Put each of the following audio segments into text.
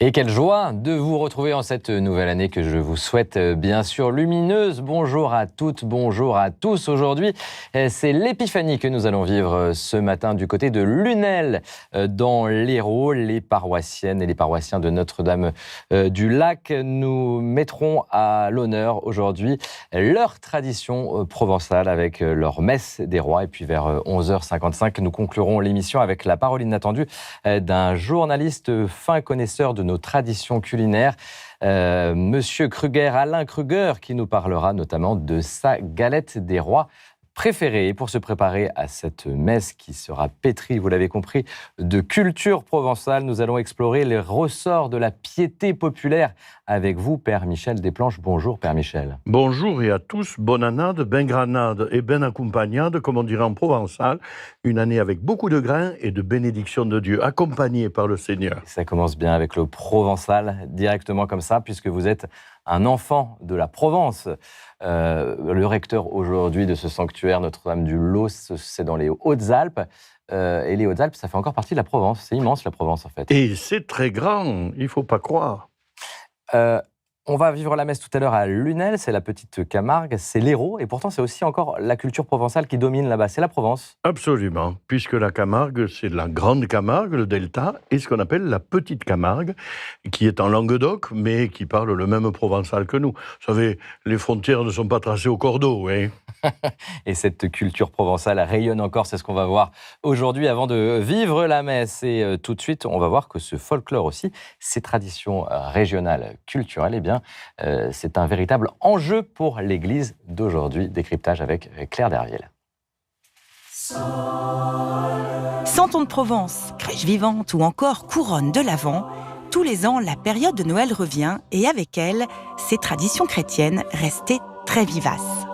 Et quelle joie de vous retrouver en cette nouvelle année que je vous souhaite bien sûr lumineuse. Bonjour à toutes, bonjour à tous. Aujourd'hui, c'est l'épiphanie que nous allons vivre ce matin du côté de Lunel, dans l'Hérault. Les paroissiennes et les paroissiens de Notre-Dame du Lac nous mettront à l'honneur aujourd'hui leur tradition provençale avec leur messe des rois. Et puis vers 11h55, nous conclurons l'émission avec la parole inattendue d'un journaliste fin connaisseur de nos traditions culinaires, Monsieur Kruger, Alain Kruger, qui nous parlera notamment de sa galette des rois préférée. Et pour se préparer à cette messe qui sera pétrie, vous l'avez compris, de culture provençale, nous allons explorer les ressorts de la piété populaire avec vous, Père Michel Desplanches. Bonjour, Père Michel. Bonjour et à tous, bonne annade, ben granade et ben accompagnade, comme on dirait en provençal, une année avec beaucoup de grains et de bénédictions de Dieu, accompagnée par le Seigneur. Ça commence bien avec le provençal, directement comme ça, puisque vous êtes un enfant de la Provence. Le recteur aujourd'hui de ce sanctuaire Notre-Dame du Lot, c'est dans les Hautes-Alpes. Et les Hautes-Alpes, ça fait encore partie de la Provence. C'est immense, la Provence, en fait. Et c'est très grand, il ne faut pas croire. On va vivre la messe tout à l'heure à Lunel, c'est la petite Camargue, c'est l'Hérault, et pourtant c'est aussi encore la culture provençale qui domine là-bas, c'est la Provence. Absolument, puisque la Camargue, c'est la grande Camargue, le delta, et ce qu'on appelle la petite Camargue, qui est en Languedoc, mais qui parle le même provençal que nous. Vous savez, les frontières ne sont pas tracées au cordeau, hein. Et cette culture provençale rayonne encore, c'est ce qu'on va voir aujourd'hui avant de vivre la messe. Et tout de suite, on va voir que ce folklore aussi, ces traditions régionales, culturelles, eh bien, c'est un véritable enjeu pour l'Église d'aujourd'hui. Décryptage avec Claire Derviel. Santon de Provence, crèche vivante ou encore couronne de l'Avent, tous les ans, la période de Noël revient et avec elle, ces traditions chrétiennes restées très vivaces.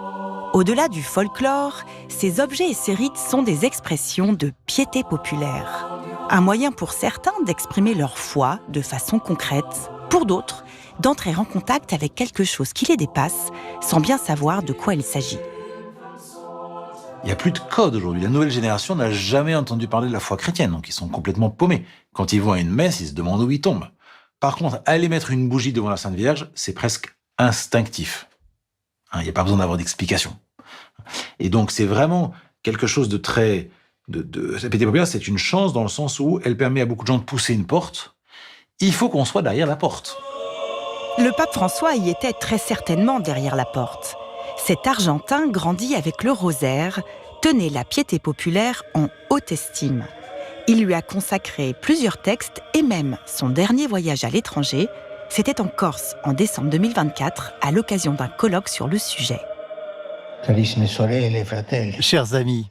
Au-delà du folklore, ces objets et ces rites sont des expressions de piété populaire. Un moyen pour certains d'exprimer leur foi de façon concrète, pour d'autres, d'entrer en contact avec quelque chose qui les dépasse sans bien savoir de quoi il s'agit. Il n'y a plus de code aujourd'hui. La nouvelle génération n'a jamais entendu parler de la foi chrétienne, donc ils sont complètement paumés. Quand ils vont à une messe, ils se demandent où ils tombent. Par contre, aller mettre une bougie devant la Sainte Vierge, c'est presque instinctif. Il n'y a pas besoin d'avoir d'explication. Et donc, c'est vraiment quelque chose de très... La piété populaire, c'est une chance dans le sens où elle permet à beaucoup de gens de pousser une porte. Il faut qu'on soit derrière la porte. Le pape François y était très certainement derrière la porte. Cet Argentin, grandi avec le rosaire, tenait la piété populaire en haute estime. Il lui a consacré plusieurs textes et même son dernier voyage à l'étranger, c'était en Corse en décembre 2024 à l'occasion d'un colloque sur le sujet. Chers amis,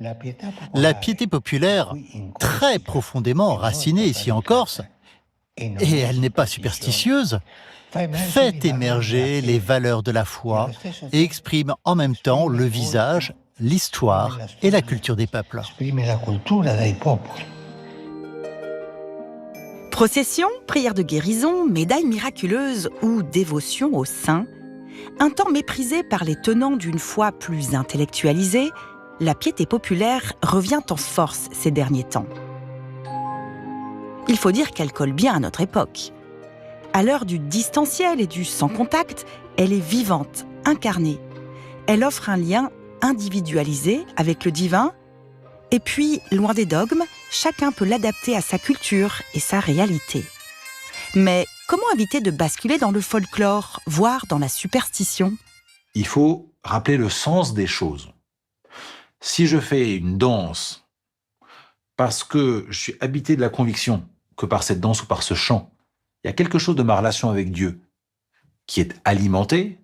la piété populaire, très profondément enracinée ici en Corse, et elle n'est pas superstitieuse, fait émerger les valeurs de la foi et exprime en même temps le visage, l'histoire et la culture des peuples. Procession, prière de guérison, médaille miraculeuse ou dévotion aux saints, un temps méprisé par les tenants d'une foi plus intellectualisée, la piété populaire revient en force ces derniers temps. Il faut dire qu'elle colle bien à notre époque. À l'heure du distanciel et du sans contact, elle est vivante, incarnée. Elle offre un lien individualisé avec le divin. Et puis, loin des dogmes, chacun peut l'adapter à sa culture et sa réalité. Mais comment éviter de basculer dans le folklore, voire dans la superstition ? Il faut rappeler le sens des choses. Si je fais une danse parce que je suis habité de la conviction que par cette danse ou par ce chant, il y a quelque chose de ma relation avec Dieu qui est alimenté,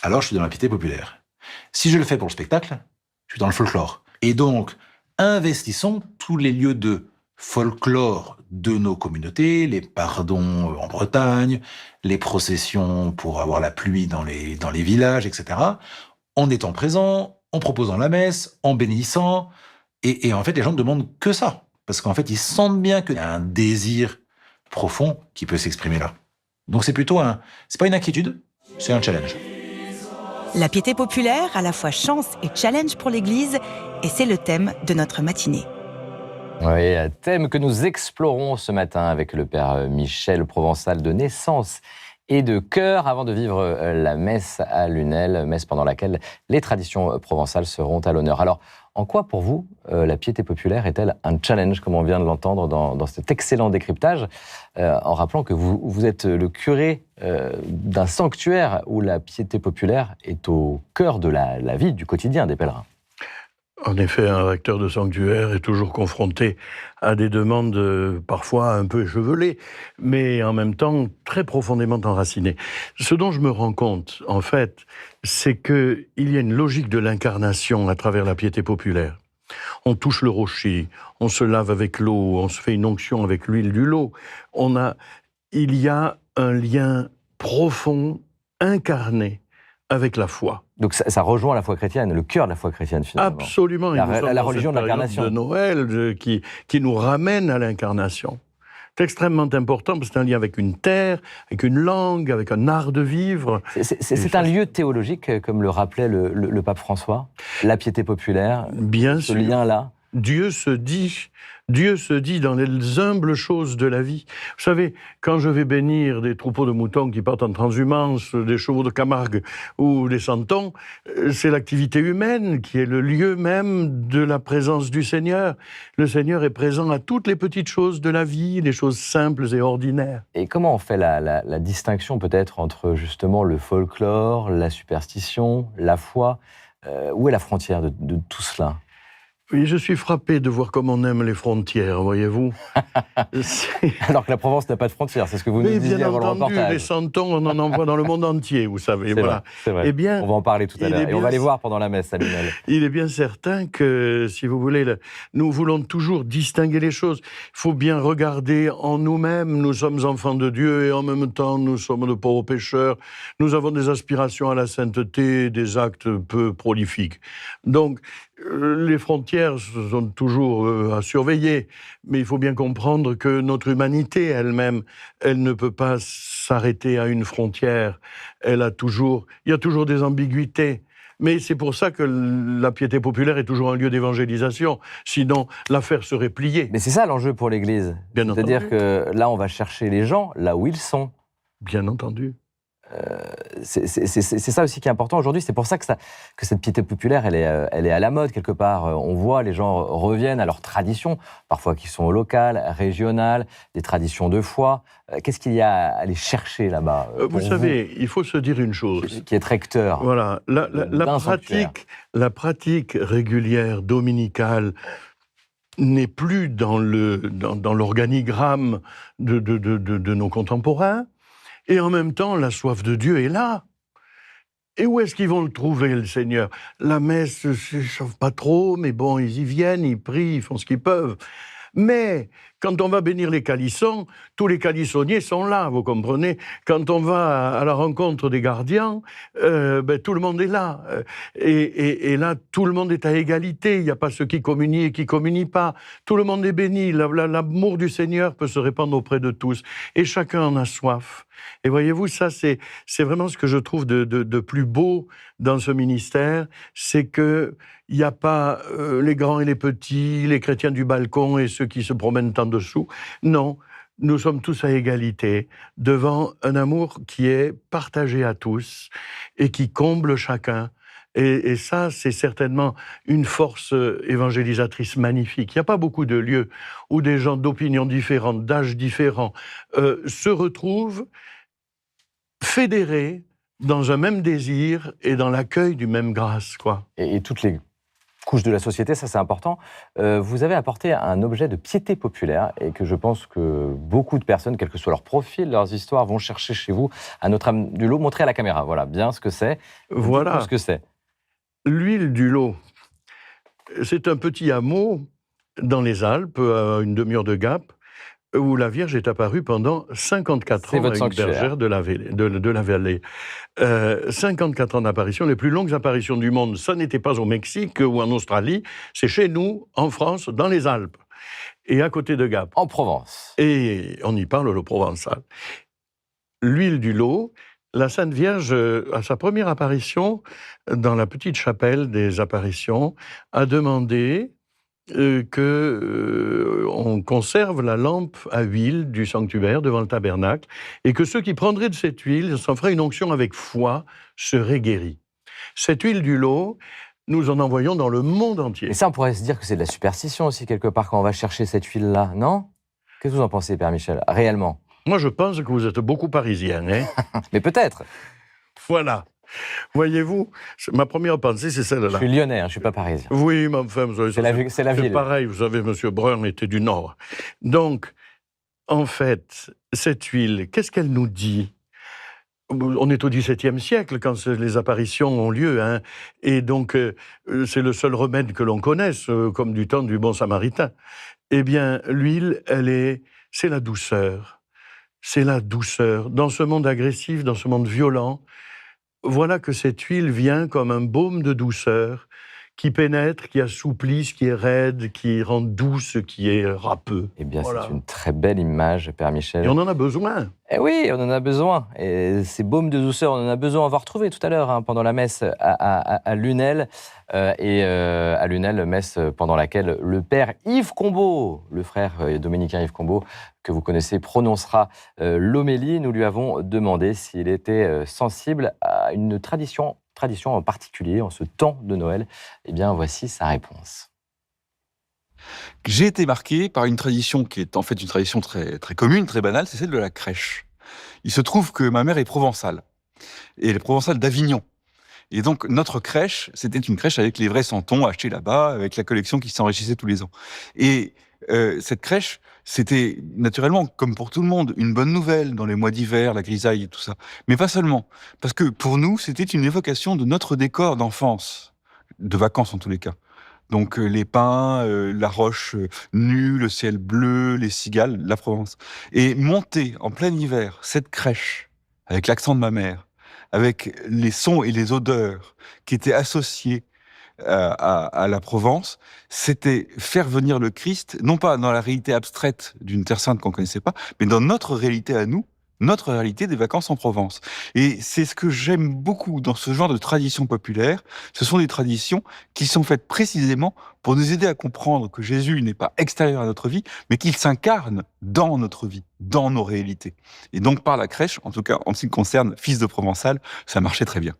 alors je suis dans la piété populaire. Si je le fais pour le spectacle, je suis dans le folklore. Et donc, investissons tous les lieux de folklore de nos communautés, les pardons en Bretagne, les processions pour avoir la pluie dans les villages, etc., en étant présents, en proposant la messe, en bénissant. Et en fait, les gens ne demandent que ça. Parce qu'en fait, ils sentent bien qu'il y a un désir profond qui peut s'exprimer là. Donc c'est pas une inquiétude, c'est un challenge. La piété populaire, à la fois chance et challenge pour l'Église, et c'est le thème de notre matinée. Oui, un thème que nous explorons ce matin avec le père Michel Provençal, de naissance et de cœur, avant de vivre la messe à Lunel, messe pendant laquelle les traditions provençales seront à l'honneur. Alors, en quoi pour vous la piété populaire est-elle un challenge, comme on vient de l'entendre dans cet excellent décryptage, en rappelant que vous êtes le curé d'un sanctuaire où la piété populaire est au cœur de la vie, du quotidien des pèlerins? En effet, un recteur de sanctuaire est toujours confronté à des demandes parfois un peu échevelées, mais en même temps très profondément enracinées. Ce dont je me rends compte, en fait, c'est qu'il y a une logique de l'incarnation à travers la piété populaire. On touche le rocher, on se lave avec l'eau, on se fait une onction avec l'huile du lot. Il y a un lien profond, incarné, avec la foi. Donc ça rejoint la foi chrétienne, le cœur de la foi chrétienne finalement. Absolument. La religion de l'incarnation. De Noël qui nous ramène à l'incarnation. C'est extrêmement important parce que c'est un lien avec une terre, avec une langue, avec un art de vivre. C'est un lieu théologique, comme le rappelait le pape François, la piété populaire, bien ce sûr. lien-là. Dieu se dit dans les humbles choses de la vie. Vous savez, quand je vais bénir des troupeaux de moutons qui partent en transhumance, des chevaux de Camargue ou des santons, c'est l'activité humaine qui est le lieu même de la présence du Seigneur. Le Seigneur est présent à toutes les petites choses de la vie, les choses simples et ordinaires. Et comment on fait la distinction peut-être entre justement le folklore, la superstition, la foi? Où est la frontière de tout cela? Oui, je suis frappé de voir comme on aime les frontières, voyez-vous. Alors que la Provence n'a pas de frontières, c'est ce que vous nous disiez avant le reportage. Bien entendu, les santons, on en envoie dans le monde entier, vous savez. Voilà. C'est vrai. Eh bien, on va en parler tout à l'heure, et on va les voir pendant la messe à Lunel. Il est bien certain que, si vous voulez, nous voulons toujours distinguer les choses. Il faut bien regarder en nous-mêmes. Nous sommes enfants de Dieu et en même temps, nous sommes de pauvres pécheurs. Nous avons des aspirations à la sainteté, des actes peu prolifiques. Donc, les frontières sont toujours à surveiller, mais il faut bien comprendre que notre humanité elle-même, elle ne peut pas s'arrêter à une frontière. Il y a toujours des ambiguïtés. Mais c'est pour ça que la piété populaire est toujours un lieu d'évangélisation. Sinon, l'affaire serait pliée. Mais c'est ça l'enjeu pour l'Église. C'est-à-dire que là, on va chercher les gens là où ils sont. Bien entendu. C'est ça aussi qui est important aujourd'hui. C'est pour ça que cette piété populaire, elle est à la mode quelque part. On voit les gens reviennent à leurs traditions, parfois qui sont locales, régionales, des traditions de foi. Qu'est-ce qu'il y a à aller chercher là-bas? Vous savez, il faut se dire une chose. Qui est recteur. Voilà, la pratique régulière, dominicale, n'est plus dans l'organigramme de nos contemporains. Et en même temps, la soif de Dieu est là. Et où est-ce qu'ils vont le trouver, le Seigneur? La messe, ne s'échauffe pas trop, mais bon, ils y viennent, ils prient, ils font ce qu'ils peuvent. Mais quand on va bénir les calissons, tous les calissonniers sont là, vous comprenez? Quand on va à la rencontre des gardiens, tout le monde est là. Et là, tout le monde est à égalité. Il n'y a pas ceux qui communient et qui ne communient pas. Tout le monde est béni. L'amour du Seigneur peut se répandre auprès de tous. Et chacun en a soif. Et voyez-vous, ça, c'est vraiment ce que je trouve de plus beau dans ce ministère, c'est qu'il n'y a pas les grands et les petits, les chrétiens du balcon et ceux qui se promènent en dessous. Non, nous sommes tous à égalité devant un amour qui est partagé à tous et qui comble chacun. Et ça, c'est certainement une force évangélisatrice magnifique. Il n'y a pas beaucoup de lieux où des gens d'opinions différentes, d'âges différents, se retrouvent fédérés dans un même désir et dans l'accueil du même grâce, quoi. Et toutes les couches de la société, ça c'est important. Vous avez apporté un objet de piété populaire et que je pense que beaucoup de personnes, quel que soit leur profil, leurs histoires, vont chercher chez vous à Notre-Dame-du-Lot. Montrez à la caméra, voilà, bien ce que c'est. Voilà. Ce que c'est. L'huile du lot, c'est un petit hameau dans les Alpes, à une demi-heure de Gap, où la Vierge est apparue pendant 54 ans à une bergère de la vallée. 54 ans d'apparition, les plus longues apparitions du monde, ça n'était pas au Mexique ou en Australie, c'est chez nous, en France, dans les Alpes, et à côté de Gap. En Provence. Et on y parle le provençal. L'huile du lot, la Sainte Vierge, à sa première apparition, dans la petite chapelle des apparitions, a demandé on conserve la lampe à huile du sanctuaire devant le tabernacle, et que ceux qui prendraient de cette huile, s'en ferait une onction avec foi, seraient guéris. Cette huile du lot, nous en envoyons dans le monde entier. Et ça, on pourrait se dire que c'est de la superstition aussi, quelque part, quand on va chercher cette huile-là, non? Qu'est-ce que vous en pensez, Père Michel, réellement? Moi, je pense que vous êtes beaucoup parisien, hein. Mais peut-être. Voilà. Voyez-vous, ma première pensée, c'est Je celle-là. suis lyonnais, je ne suis pas parisien. Oui, mais enfin, vous savez, C'est la ville. c'est pareil, vous savez, M. Brun était du Nord. Donc, en fait, cette huile, qu'est-ce qu'elle nous dit? On est au XVIIe siècle quand les apparitions ont lieu, hein, et donc c'est le seul remède que l'on connaisse, comme du temps du bon samaritain. Eh bien, l'huile, c'est la douceur. C'est la douceur. Dans ce monde agressif, dans ce monde violent, voilà que cette huile vient comme un baume de douceur qui pénètre, qui assouplit ce qui est raide, qui rend doux ce qui est râpeux. Eh bien, Voilà. c'est une très belle image, Père Michel. Et on en a besoin. Eh oui, on en a besoin. Et ces baumes de douceur, on en a besoin. On va retrouver tout à l'heure, hein, pendant la messe à Lunel, à Lunel, messe pendant laquelle le Père Yves Combeau, le frère dominicain Yves Combeau, que vous connaissez, prononcera l'homélie. Nous lui avons demandé s'il était sensible à une tradition en particulier, en ce temps de Noël. Eh bien, voici sa réponse. J'ai été marqué par une tradition qui est en fait une tradition très, très commune, très banale, c'est celle de la crèche. Il se trouve que ma mère est provençale, et elle est provençale d'Avignon. Et donc, notre crèche, c'était une crèche avec les vrais santons achetés là-bas, avec la collection qui s'enrichissait tous les ans. Et cette crèche, c'était naturellement, comme pour tout le monde, une bonne nouvelle dans les mois d'hiver, la grisaille et tout ça. Mais pas seulement. Parce que pour nous, c'était une évocation de notre décor d'enfance, de vacances en tous les cas. Donc les pins, la roche nue, le ciel bleu, les cigales, la Provence. Et monter en plein hiver cette crèche, avec l'accent de ma mère, avec les sons et les odeurs qui étaient associés à la Provence, c'était faire venir le Christ, non pas dans la réalité abstraite d'une terre sainte qu'on ne connaissait pas, mais dans notre réalité à nous, notre réalité des vacances en Provence. Et c'est ce que j'aime beaucoup dans ce genre de traditions populaires. Ce sont des traditions qui sont faites précisément pour nous aider à comprendre que Jésus n'est pas extérieur à notre vie, mais qu'il s'incarne dans notre vie, dans nos réalités. Et donc par la crèche, en tout cas en ce qui concerne Fils de Provençal, ça marchait très bien.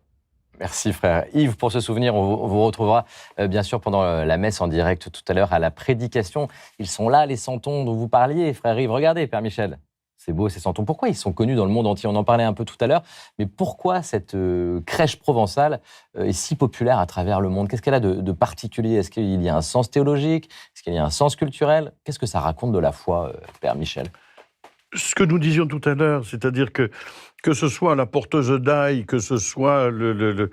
Merci frère Yves pour ce souvenir. On vous retrouvera bien sûr pendant la messe en direct tout à l'heure à la prédication. Ils sont là, les santons dont vous parliez, frère Yves. Regardez, Père Michel. C'est beau, ces santons. Pourquoi ils sont connus dans le monde entier? On en parlait un peu tout à l'heure. Mais pourquoi cette crèche provençale est si populaire à travers le monde? Qu'est-ce qu'elle a de particulier? Est-ce qu'il y a un sens théologique? Est-ce qu'il y a un sens culturel? Qu'est-ce que ça raconte de la foi, Père Michel? Ce que nous disions tout à l'heure, c'est-à-dire que ce soit la porteuse d'ail, que ce soit le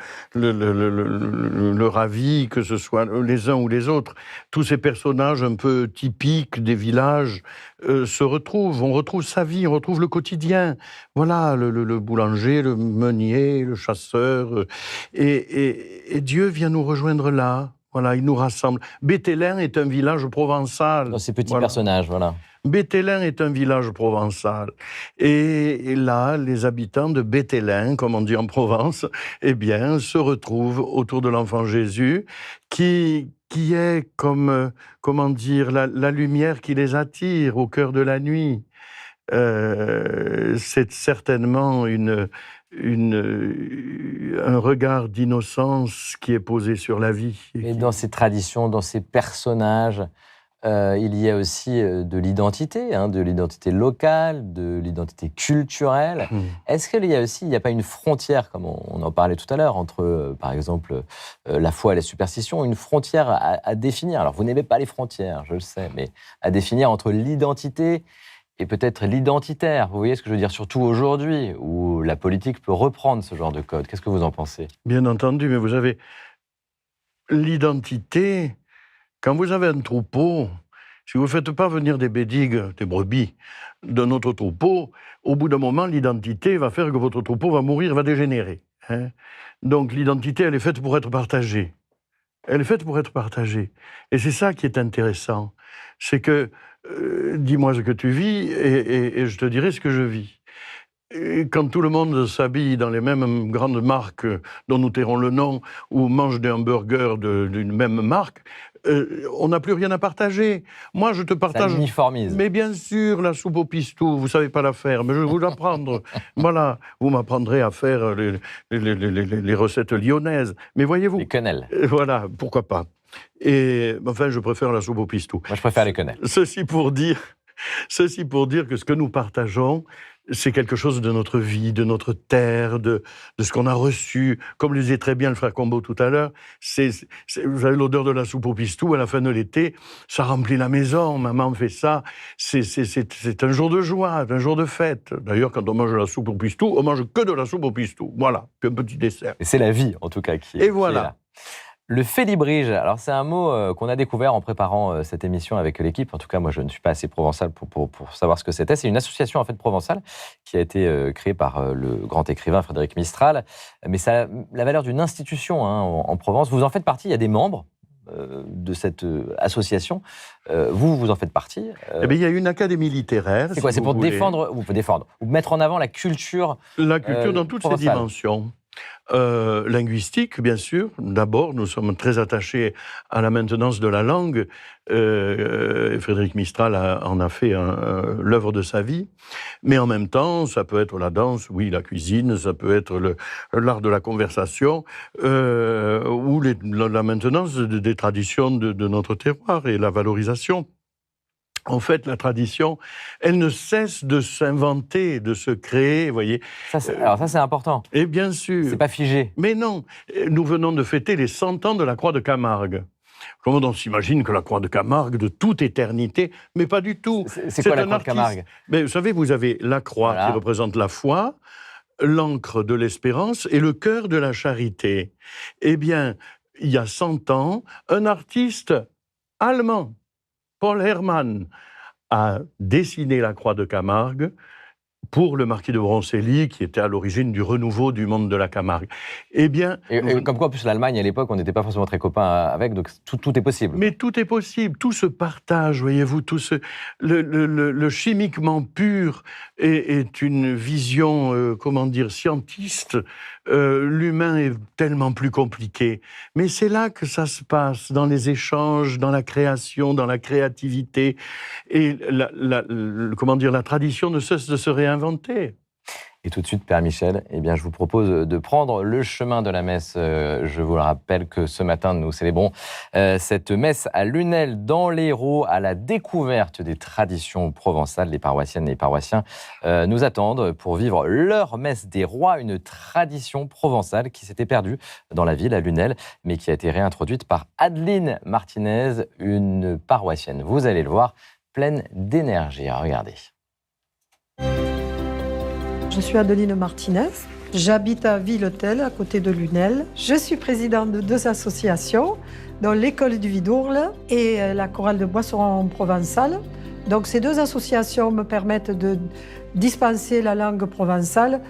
ravi, que ce soit les uns ou les autres, tous ces personnages un peu typiques des villages se retrouvent. On retrouve sa vie, on retrouve le quotidien. Voilà, le boulanger, le meunier, le chasseur. Et Dieu vient nous rejoindre là. Voilà, il nous rassemble. Béthélem est un village provençal. Dans ces petits Voilà. personnages, voilà. Béthélem est un village provençal. Et là, les habitants de Béthélem, comme on dit en Provence, eh bien, se retrouvent autour de l'enfant Jésus, qui est comme, comment dire, la lumière qui les attire au cœur de la nuit. C'est certainement un regard d'innocence qui est posé sur la vie. Et dans ces traditions, dans ces personnages, il y a aussi de l'identité locale, de l'identité culturelle. Est-ce qu'il y a aussi, il n'y a pas une frontière, comme on en parlait tout à l'heure, entre, par exemple, la foi et la superstition, une frontière à définir? Alors, vous n'aimez pas les frontières, je le sais, mais à définir entre l'identité et peut-être l'identitaire. Vous voyez ce que je veux dire? Surtout aujourd'hui, où la politique peut reprendre ce genre de code. Qu'est-ce que vous en pensez? Bien entendu, mais vous avez l'identité. Quand vous avez un troupeau, si vous ne faites pas venir des bédigues, des brebis, d'un autre troupeau, au bout d'un moment, l'identité va faire que votre troupeau va mourir, va dégénérer. Hein. Donc l'identité, elle est faite pour être partagée. Elle est faite pour être partagée. Et c'est ça qui est intéressant. C'est que, dis-moi ce que tu vis et je te dirai ce que je vis. Et quand tout le monde s'habille dans les mêmes grandes marques dont nous tairons le nom, ou mange des hamburgers d'une même marque, on n'a plus rien à partager. Moi, je te Ça partage... uniformise. Mais bien sûr, la soupe au pistou, vous ne savez pas la faire, mais je vais vous l'apprendre. Voilà, vous m'apprendrez à faire les recettes lyonnaises. Mais voyez-vous... Les quenelles. Voilà, pourquoi pas. Et enfin, je préfère la soupe au pistou. Moi, je préfère les quenelles. Ceci pour dire que ce que nous partageons, c'est quelque chose de notre vie, de notre terre, de ce qu'on a reçu. Comme le disait très bien le frère Combeau tout à l'heure, vous avez l'odeur de la soupe au pistou à la fin de l'été, ça remplit la maison, maman fait ça, c'est un jour de joie, un jour de fête. D'ailleurs, quand on mange la soupe au pistou, on mange que de la soupe au pistou. Voilà, puis un petit dessert. Et c'est la vie, en tout cas, qui Et voilà. est là. Le félibrige, alors c'est un mot qu'on a découvert en préparant cette émission avec l'équipe. En tout cas, moi, je ne suis pas assez provençal pour savoir ce que c'était. C'est une association en fait provençale qui a été créée par le grand écrivain Frédéric Mistral. Mais ça a la valeur d'une institution en Provence. Vous en faites partie, il y a des membres de cette association. Vous en faites partie. Eh bien, il y a une académie littéraire. C'est quoi? C'est pour défendre, ou mettre en avant la culture dans toutes ses dimensions. Linguistique, bien sûr. D'abord, nous sommes très attachés à la maintenance de la langue. Frédéric Mistral en a fait l'œuvre de sa vie. Mais en même temps, ça peut être la danse, oui, la cuisine, ça peut être l'art de la conversation, ou la maintenance des traditions de notre terroir et la valorisation. En fait, la tradition, elle ne cesse de s'inventer, de se créer, vous voyez. Alors ça, c'est important. Et bien sûr. C'est pas figé. Mais non, nous venons de fêter les 100 ans de la Croix de Camargue. Comment on s'imagine que la Croix de Camargue, de toute éternité, mais pas du tout. C'est quoi la Croix de Camargue? Mais vous savez, vous avez la croix qui représente la foi, l'encre de l'espérance et le cœur de la charité. Eh bien, il y a 100 ans, un artiste allemand, Paul Herrmann, a dessiné la croix de Camargue pour le marquis de Broncelli, qui était à l'origine du renouveau du monde de la Camargue. Eh bien... Et comme quoi, en plus, l'Allemagne, à l'époque, on n'était pas forcément très copains avec, donc tout est possible. Mais tout est possible, tout se partage, voyez-vous, le chimiquement pur est une vision, scientiste. L'humain est tellement plus compliqué. Mais c'est là que ça se passe, dans les échanges, dans la création, dans la créativité. Et la tradition ne cesse de se réinventer. Et tout de suite, Père Michel, eh bien, je vous propose de prendre le chemin de la messe. Je vous le rappelle que ce matin, nous célébrons cette messe à Lunel, dans l'Hérault, à la découverte des traditions provençales. Les paroissiennes et les paroissiens nous attendent pour vivre leur messe des rois, une tradition provençale qui s'était perdue dans la ville, à Lunel, mais qui a été réintroduite par Adeline Martinez, une paroissienne. Vous allez le voir, pleine d'énergie. Regardez. Je suis Adeline Martinez, j'habite à Villetel, à côté de Lunel. Je suis présidente de 2 associations, dont l'École du Vidourle et la Chorale de Boisseron provençale. Donc ces 2 associations me permettent de dispenser la langue provençale,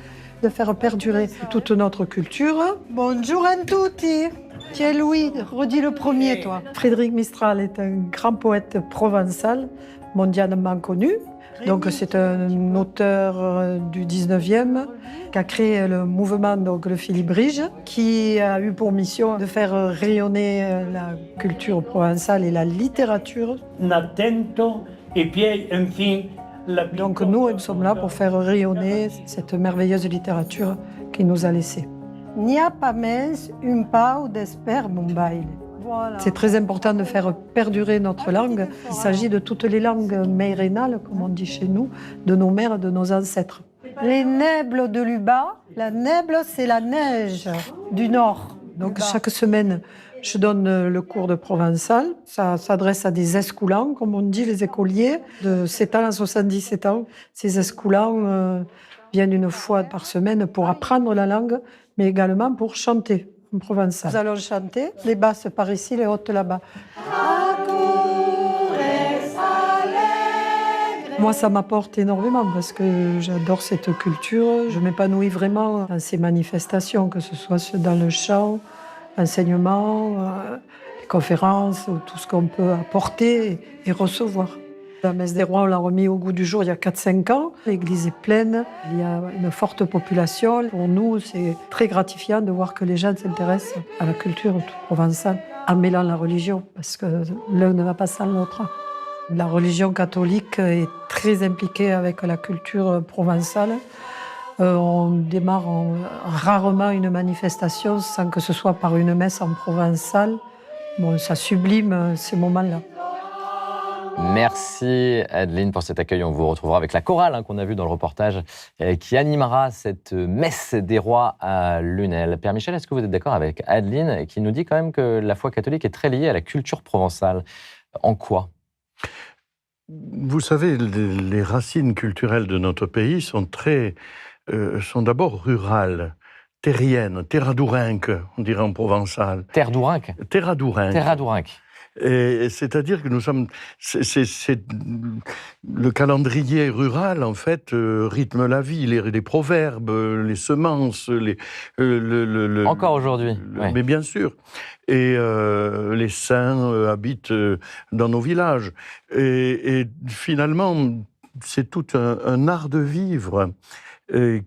de faire perdurer toute notre culture. Bonjour à tutti. Tiens Louis, redis le premier toi. Frédéric Mistral est un grand poète provençal, mondialement connu. Donc c'est un auteur du 19e qui a créé le mouvement, donc le félibrige, qui a eu pour mission de faire rayonner la culture provençale et la littérature. Donc nous sommes là pour faire rayonner cette merveilleuse littérature qu'il nous a laissée. N'y a pas mens un pau d'esper mon bail. Voilà. C'est très important de faire perdurer notre langue. Il s'agit de toutes les langues meirénales, comme on dit chez nous, de nos mères, de nos ancêtres. Les nebles de Luba, la neble, c'est la neige du nord. Donc chaque semaine, je donne le cours de provençal. Ça s'adresse à des escoulants, comme on dit, les écoliers, de 7 ans à 77 ans. Ces escoulants viennent une fois par semaine pour apprendre la langue, mais également pour chanter. Provençal. Nous allons chanter, les basses par ici, les hautes là-bas. Moi, ça m'apporte énormément parce que j'adore cette culture. Je m'épanouis vraiment dans ces manifestations, que ce soit dans le chant, l'enseignement, les conférences, tout ce qu'on peut apporter et recevoir. La messe des rois, on l'a remis au goût du jour il y a 4-5 ans. L'église est pleine, il y a une forte population. Pour nous, c'est très gratifiant de voir que les gens s'intéressent à la culture provençale. en mêlant la religion, parce que l'un ne va pas sans l'autre. La religion catholique est très impliquée avec la culture provençale. On démarre rarement une manifestation sans que ce soit par une messe en provençal. Bon, ça sublime ces moments-là. Merci Adeline pour cet accueil. On vous retrouvera avec la chorale qu'on a vue dans le reportage qui animera cette messe des rois à Lunel. Père Michel, est-ce que vous êtes d'accord avec Adeline qui nous dit quand même que la foi catholique est très liée à la culture provençale? En quoi? Vous savez, les racines culturelles de notre pays sont d'abord rurales, terriennes, terradourinques, on dirait en provençal. Terradourinques. Terradourinques. C'est-à-dire que nous sommes... le calendrier rural, en fait, rythme la vie, les proverbes, les semences, Encore aujourd'hui. Oui. Mais bien sûr. Et les saints habitent dans nos villages. Et finalement, c'est tout un art de vivre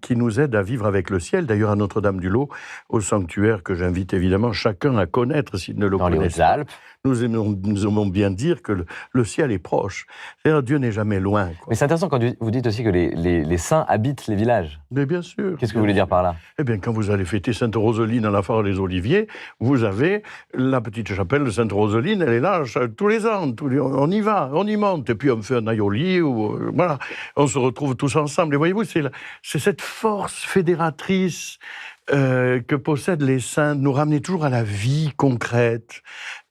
qui nous aide à vivre avec le ciel. D'ailleurs, à Notre-Dame-du-Lot, au sanctuaire que j'invite évidemment chacun à connaître s'il ne le connaît pas. Nous aimons bien dire que le ciel est proche. C'est-à-dire, Dieu n'est jamais loin. Quoi. Mais c'est intéressant quand vous dites aussi que les saints habitent les villages. Mais bien sûr. Qu'est-ce que vous voulez dire par là? Eh bien, quand vous allez fêter Sainte-Roseline à la Foire des Oliviers, vous avez la petite chapelle de Sainte-Roseline, elle est là tous les ans. On y va, on y monte. Et puis on fait un aioli, voilà. On se retrouve tous ensemble. Et voyez-vous, c'est cette force fédératrice que possèdent les saints de nous ramener toujours à la vie concrète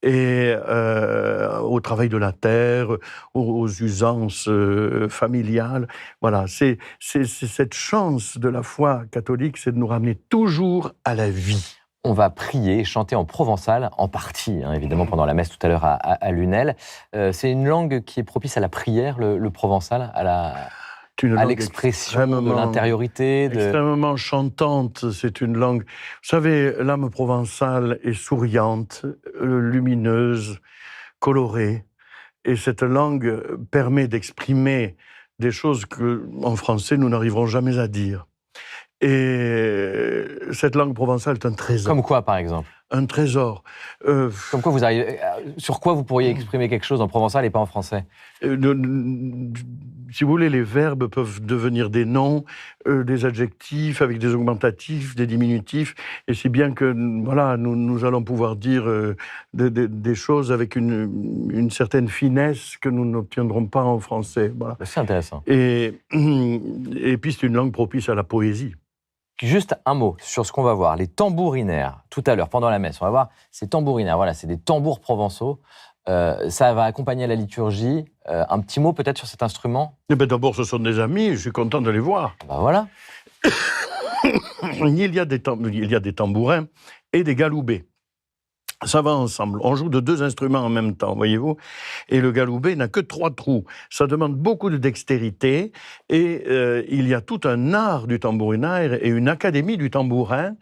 et au travail de la terre, aux usances familiales. Voilà, c'est cette chance de la foi catholique, c'est de nous ramener toujours à la vie. On va prier, chanter en provençal, en partie, évidemment, pendant la messe tout à l'heure à Lunel. C'est une langue qui est propice à la prière, le provençal, à l'expression de l'intériorité. Extrêmement chantante, c'est une langue... Vous savez, l'âme provençale est souriante, lumineuse, colorée. Et cette langue permet d'exprimer des choses qu'en français, nous n'arriverons jamais à dire. Et cette langue provençale est un trésor. Comme quoi, par exemple? Un trésor. Comme quoi vous arrivez... Sur quoi vous pourriez exprimer quelque chose en provençal et pas en français? Si vous voulez, les verbes peuvent devenir des noms, des adjectifs avec des augmentatifs, des diminutifs, et si bien que voilà, nous allons pouvoir dire des choses avec une certaine finesse que nous n'obtiendrons pas en français. Voilà. C'est intéressant. Et puis c'est une langue propice à la poésie. Juste un mot sur ce qu'on va voir, les tambourinaires, tout à l'heure, pendant la messe. On va voir ces tambourinaires, voilà, c'est des tambours provençaux. Ça va accompagner la liturgie. Un petit mot peut-être sur cet instrument? Eh bien, d'abord, ce sont des amis, je suis content de les voir. Ben voilà. Il y a des tambourins et des galoubets. Ça va ensemble. On joue de deux instruments en même temps, voyez-vous. Et le galoubet n'a que 3 trous. Ça demande beaucoup de dextérité. Et il y a tout un art du tambourinaire et une académie du tambourin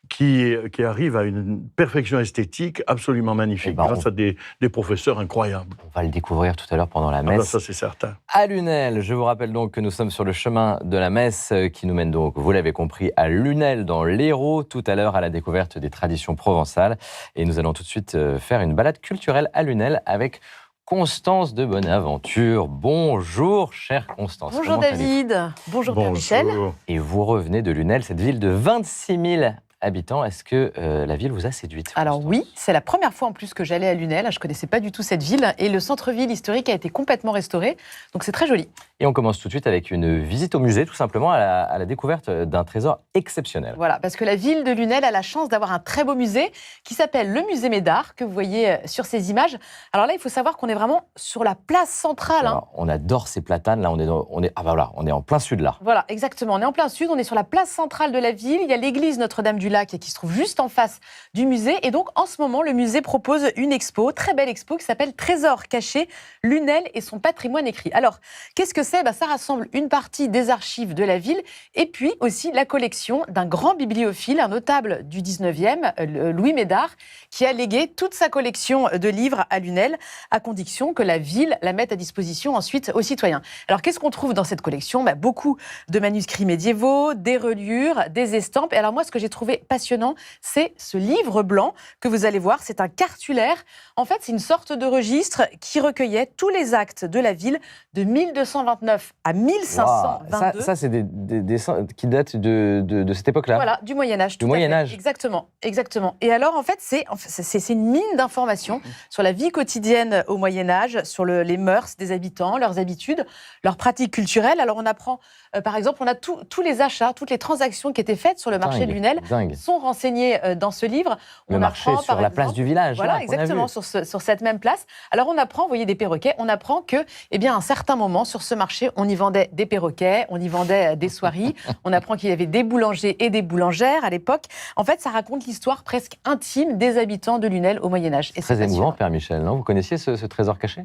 qui arrive à une perfection esthétique absolument magnifique, grâce à des professeurs incroyables. On va le découvrir tout à l'heure pendant la messe. Ça, c'est certain. À Lunel, je vous rappelle donc que nous sommes sur le chemin de la messe qui nous mène donc, vous l'avez compris, à Lunel dans l'Hérault, tout à l'heure à la découverte des traditions provençales. Et nous allons tout de suite faire une balade culturelle à Lunel avec Constance de Bonaventure. Bonjour, chère Constance. Bonjour David. Bonjour Père Michel. Et vous revenez de Lunel, cette ville de 26 000 habitants. Est-ce que la ville vous a séduite? Alors oui, c'est la première fois en plus que j'allais à Lunel. Je ne connaissais pas du tout cette ville. Et le centre-ville historique a été complètement restauré. Donc c'est très joli. Et on commence tout de suite avec une visite au musée, tout simplement, à la découverte d'un trésor exceptionnel. Voilà, parce que la ville de Lunel a la chance d'avoir un très beau musée qui s'appelle le musée Médard, que vous voyez sur ces images. Alors là, il faut savoir qu'on est vraiment sur la place centrale. Alors, on adore ces platanes. Là, on est en plein sud, là. Voilà, exactement. On est en plein sud. On est sur la place centrale de la ville. Il y a l'église Notre-Dame-du-Lac qui se trouve juste en face du musée. Et donc, en ce moment, le musée propose une expo, très belle expo, qui s'appelle Trésors cachés, Lunel et son patrimoine écrit. Alors, qu'est-ce que c'est? Ça rassemble une partie des archives de la ville et puis aussi la collection d'un grand bibliophile, un notable du 19e, Louis Médard, qui a légué toute sa collection de livres à Lunel, à condition que la ville la mette à disposition ensuite aux citoyens. Alors, qu'est-ce qu'on trouve dans cette collection? Beaucoup de manuscrits médiévaux, des reliures, des estampes. Et alors moi, ce que j'ai trouvé passionnant, c'est ce livre blanc que vous allez voir. C'est un cartulaire. En fait, c'est une sorte de registre qui recueillait tous les actes de la ville de 1229 à 1522. Wow. Ça c'est des dessins qui datent de cette époque-là. Voilà, du Moyen-Âge. Du Moyen-Âge. Exactement, exactement. Et alors, en fait, c'est une mine d'informations sur la vie quotidienne au Moyen-Âge, sur les mœurs des habitants, leurs habitudes, leurs pratiques culturelles. Alors, on apprend, par exemple, on a tous les achats, toutes les transactions qui étaient faites sur le marché de Lunel sont renseignées dans ce livre. Le marché apprend, sur la place du village. Voilà, exactement, sur cette même place. Alors, on apprend, vous voyez, des perroquets, on apprend que, à un certain moment, sur ce marché, on y vendait des perroquets, on y vendait des soieries, on apprend qu'il y avait des boulangers et des boulangères à l'époque. En fait, ça raconte l'histoire presque intime des habitants de Lunel au Moyen-Âge. C'est très émouvant, Père Michel, non? Vous connaissiez ce trésor caché?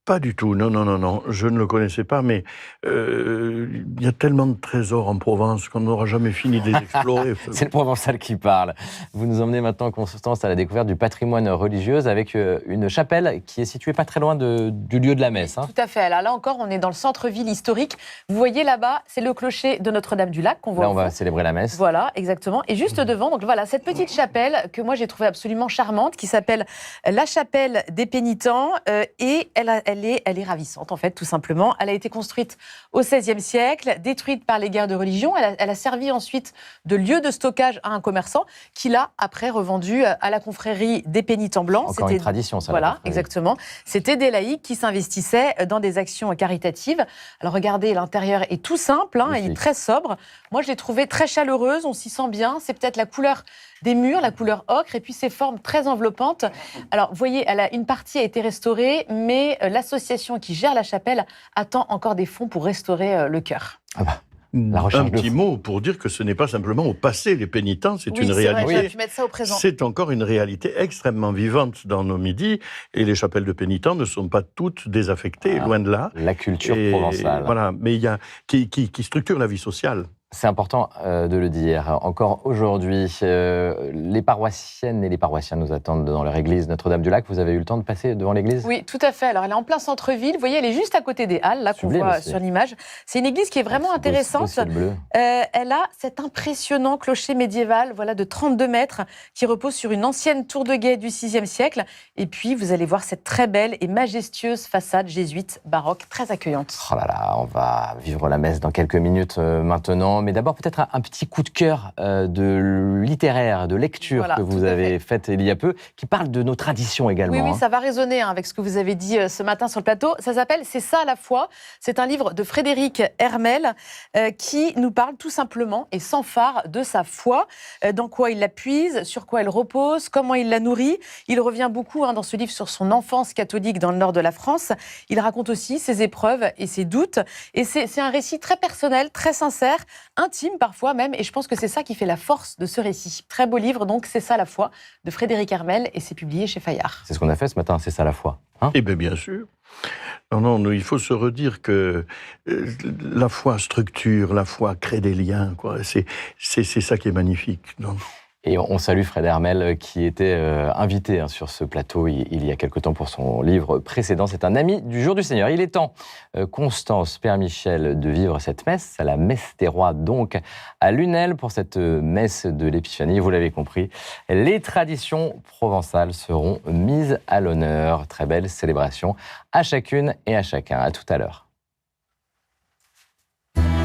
Pas du tout, non, je ne le connaissais pas, mais il y a tellement de trésors en Provence qu'on n'aura jamais fini de les explorer. C'est le Provençal qui parle. Vous nous emmenez maintenant, Constance, à la découverte du patrimoine religieux avec une chapelle qui est située pas très loin du lieu de la messe. Tout à fait. Alors là encore, on est dans le centre-ville historique. Vous voyez là-bas, c'est le clocher de Notre-Dame-du-Lac qu'on voit. Là, on va célébrer la messe. Voilà, exactement. Et juste devant, donc voilà, cette petite chapelle que moi j'ai trouvée absolument charmante, qui s'appelle la chapelle des Pénitents, et elle est ravissante, en fait, tout simplement. Elle a été construite au XVIe siècle, détruite par les guerres de religion. Elle a servi ensuite de lieu de stockage à un commerçant qui l'a après revendu à la confrérie des Pénitents Blancs. Encore une tradition, ça. Voilà, exactement. C'était des laïcs qui s'investissaient dans des actions caritatives. Alors regardez, l'intérieur est tout simple, il est très sobre. Moi, je l'ai trouvé très chaleureuse, on s'y sent bien. C'est peut-être la couleur des murs, la couleur ocre, et puis ces formes très enveloppantes. Alors, vous voyez, une partie a été restaurée, mais l'association qui gère la chapelle attend encore des fonds pour restaurer le chœur. Un petit mot pour dire que ce n'est pas simplement au passé, les pénitents, c'est une réalité. Vrai, j'aurais pu mettre ça au présent. C'est encore une réalité extrêmement vivante dans nos midis, et les chapelles de pénitents ne sont pas toutes désaffectées, loin de là. La culture provençale. Voilà, mais il y a qui structure la vie sociale. C'est important de le dire. Encore aujourd'hui, les paroissiennes et les paroissiens nous attendent dans leur église Notre-Dame-du-Lac. Vous avez eu le temps de passer devant l'église? Oui, tout à fait. Alors, elle est en plein centre-ville. Vous voyez, elle est juste à côté des Halles, là, qu'on voit sur l'image. C'est une église qui est vraiment intéressante. Elle a cet impressionnant clocher médiéval, de 32 mètres, qui repose sur une ancienne tour de guet du VIe siècle. Et puis, vous allez voir cette très belle et majestueuse façade jésuite baroque, très accueillante. Oh là là, on va vivre la messe dans quelques minutes maintenant. Mais d'abord, peut-être un petit coup de cœur de littéraire, de lecture que vous avez fait il y a peu, qui parle de nos traditions également. Oui, ça va résonner avec ce que vous avez dit ce matin sur le plateau. Ça s'appelle « C'est ça la foi ». C'est un livre de Frédéric Hermel qui nous parle tout simplement et sans phare de sa foi, dans quoi il la puise, sur quoi elle repose, comment il la nourrit. Il revient beaucoup dans ce livre sur son enfance catholique dans le nord de la France. Il raconte aussi ses épreuves et ses doutes. Et c'est un récit très personnel, très sincère, intime parfois même, et je pense que c'est ça qui fait la force de ce récit. Très beau livre, donc C'est ça la foi, de Frédéric Hermel, et c'est publié chez Fayard. C'est ce qu'on a fait ce matin, C'est ça la foi. Eh bien sûr. Non, il faut se redire que la foi structure, la foi crée des liens, quoi. C'est ça qui est magnifique. Non. Et on salue Fred Hermel qui était invité sur ce plateau il y a quelque temps pour son livre précédent. C'est un ami du Jour du Seigneur. Il est temps, Constance, Père Michel, de vivre cette messe, à la messe des rois, donc à Lunel, pour cette messe de l'Épiphanie. Vous l'avez compris, les traditions provençales seront mises à l'honneur. Très belle célébration à chacune et à chacun. À tout à l'heure.